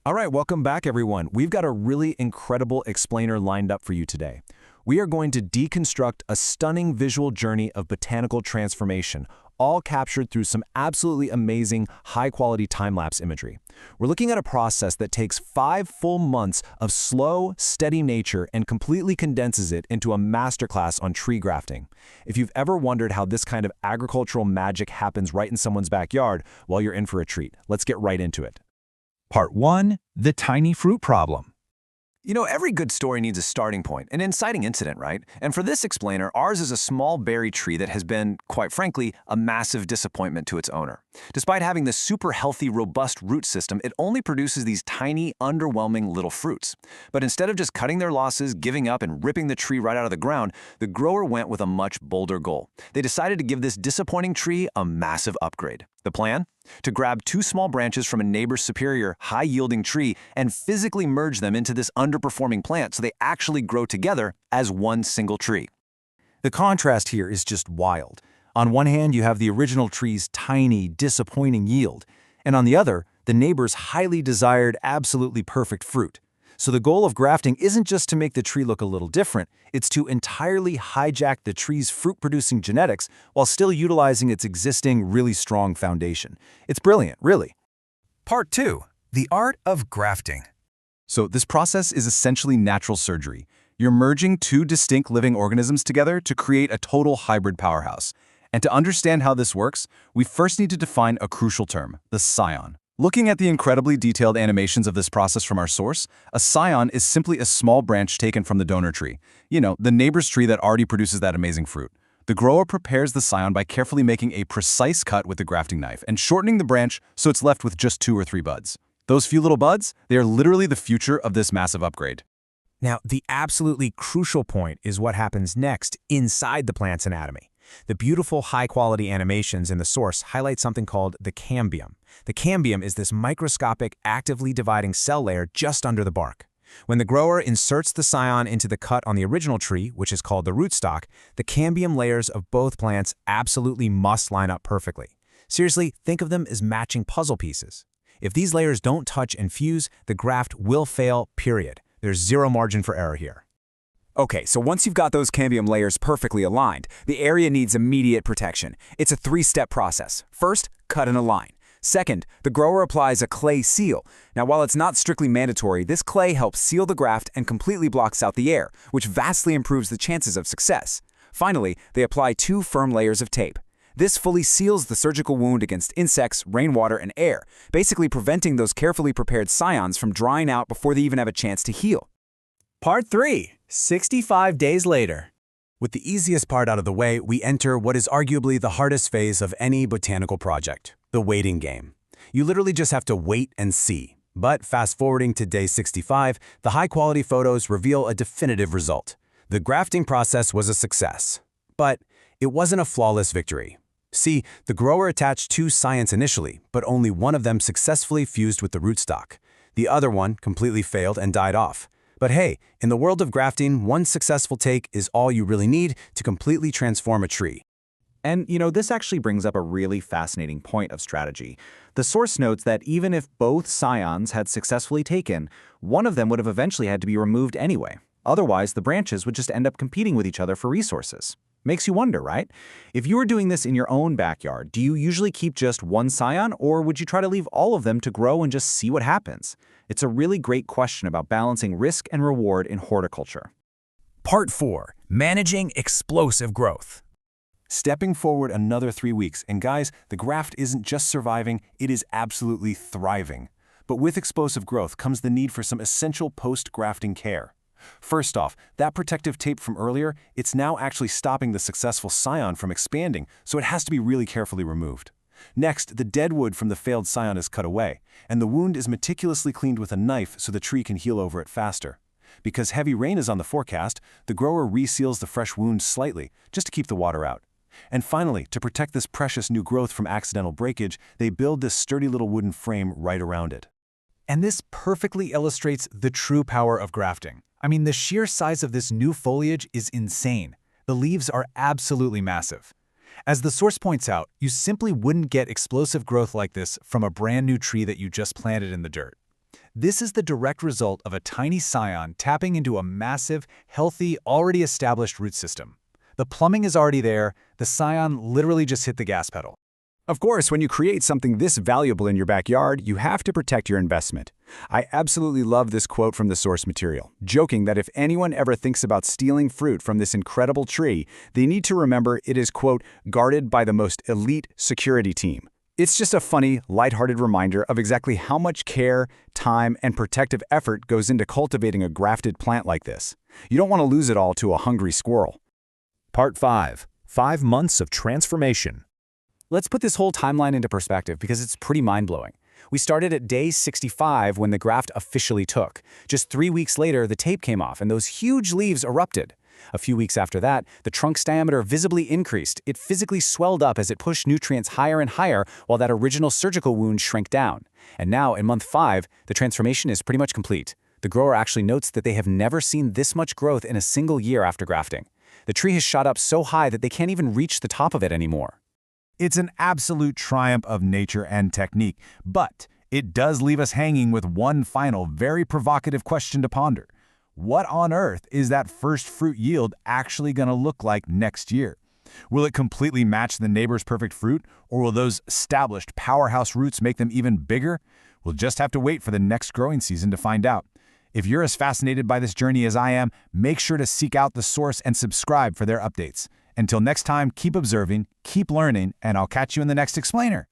All right, welcome back, everyone. We've got a really incredible explainer lined up for you today. We are going to deconstruct a stunning visual journey of botanical transformation, all captured through some absolutely amazing, high-quality time-lapse imagery. We're looking at a process that takes 5 full months of slow, steady nature and completely condenses it into a masterclass on tree grafting. If you've ever wondered how this kind of agricultural magic happens right in someone's backyard, well, you're in for a treat. Let's get right into it. Part 1. The Tiny Fruit Problem. You know, every good story needs a starting point, an inciting incident, right? And for this explainer, ours is a small berry tree that has been, quite frankly, a massive disappointment to its owner. Despite having this super healthy, robust root system, it only produces these tiny, underwhelming little fruits. But instead of just cutting their losses, giving up, and ripping the tree right out of the ground, the grower went with a much bolder goal. They decided to give this disappointing tree a massive upgrade. The plan? To grab 2 small branches from a neighbor's superior, high-yielding tree and physically merge them into this underperforming plant so they actually grow together as one single tree. The contrast here is just wild. On one hand, you have the original tree's tiny, disappointing yield, and on the other, the neighbor's highly desired, absolutely perfect fruit. So the goal of grafting isn't just to make the tree look a little different, it's to entirely hijack the tree's fruit-producing genetics while still utilizing its existing, really strong foundation. It's brilliant, really. Part 2. The Art of Grafting. So this process is essentially natural surgery. You're merging 2 distinct living organisms together to create a total hybrid powerhouse. And to understand how this works, we first need to define a crucial term, the scion. Looking at the incredibly detailed animations of this process from our source, a scion is simply a small branch taken from the donor tree. You know, the neighbor's tree that already produces that amazing fruit. The grower prepares the scion by carefully making a precise cut with the grafting knife and shortening the branch so it's left with just 2 or 3 buds. Those few little buds, they are literally the future of this massive upgrade. Now, the absolutely crucial point is what happens next inside the plant's anatomy. The beautiful high-quality animations in the source highlight something called the cambium. The cambium is this microscopic, actively dividing cell layer just under the bark. When the grower inserts the scion into the cut on the original tree, which is called the rootstock, the cambium layers of both plants absolutely must line up perfectly. Seriously, think of them as matching puzzle pieces. If these layers don't touch and fuse, the graft will fail, period. There's zero margin for error here. Okay, so once you've got those cambium layers perfectly aligned, the area needs immediate protection. It's a 3-step process. First, cut and align. Second, the grower applies a clay seal. Now, while it's not strictly mandatory, this clay helps seal the graft and completely blocks out the air, which vastly improves the chances of success. Finally, they apply 2 firm layers of tape. This fully seals the surgical wound against insects, rainwater, and air, basically preventing those carefully prepared scions from drying out before they even have a chance to heal. Part 3. 65 days later. With the easiest part out of the way, we enter what is arguably the hardest phase of any botanical project, the waiting game. You literally just have to wait and see. But fast-forwarding to day 65, the high-quality photos reveal a definitive result. The grafting process was a success. But it wasn't a flawless victory. See, the grower attached 2 scions initially, but only one of them successfully fused with the rootstock. The other one completely failed and died off. But hey, in the world of grafting, one successful take is all you really need to completely transform a tree. And, you know, this actually brings up a really fascinating point of strategy. The source notes that even if both scions had successfully taken, one of them would have eventually had to be removed anyway. Otherwise, the branches would just end up competing with each other for resources. Makes you wonder, right? If you were doing this in your own backyard, do you usually keep just one scion, or would you try to leave all of them to grow and just see what happens? It's a really great question about balancing risk and reward in horticulture. Part 4. Managing explosive growth. Stepping forward another 3 weeks, and guys, the graft isn't just surviving, it is absolutely thriving. But with explosive growth comes the need for some essential post-grafting care. First off, that protective tape from earlier, it's now actually stopping the successful scion from expanding, so it has to be really carefully removed. Next, the dead wood from the failed scion is cut away, and the wound is meticulously cleaned with a knife so the tree can heal over it faster. Because heavy rain is on the forecast, the grower reseals the fresh wound slightly, just to keep the water out. And finally, to protect this precious new growth from accidental breakage, they build this sturdy little wooden frame right around it. And this perfectly illustrates the true power of grafting. I mean, the sheer size of this new foliage is insane. The leaves are absolutely massive. As the source points out, you simply wouldn't get explosive growth like this from a brand new tree that you just planted in the dirt. This is the direct result of a tiny scion tapping into a massive, healthy, already established root system. The plumbing is already there, the scion literally just hit the gas pedal. Of course, when you create something this valuable in your backyard, you have to protect your investment. I absolutely love this quote from the source material, joking that if anyone ever thinks about stealing fruit from this incredible tree, they need to remember it is, quote, guarded by the most elite security team. It's just a funny, lighthearted reminder of exactly how much care, time, and protective effort goes into cultivating a grafted plant like this. You don't want to lose it all to a hungry squirrel. Part 5. 5 months of transformation. Let's put this whole timeline into perspective because it's pretty mind-blowing. We started at day 65 when the graft officially took. Just 3 weeks later, the tape came off and those huge leaves erupted. A few weeks after that, the trunk's diameter visibly increased. It physically swelled up as it pushed nutrients higher and higher while that original surgical wound shrank down. And now, in month 5, the transformation is pretty much complete. The grower actually notes that they have never seen this much growth in a single year after grafting. The tree has shot up so high that they can't even reach the top of it anymore. It's an absolute triumph of nature and technique, but it does leave us hanging with one final, very provocative question to ponder. What on earth is that first fruit yield actually going to look like next year? Will it completely match the neighbor's perfect fruit, or will those established powerhouse roots make them even bigger? We'll just have to wait for the next growing season to find out. If you're as fascinated by this journey as I am, make sure to seek out the source and subscribe for their updates. Until next time, keep observing, keep learning, and I'll catch you in the next explainer.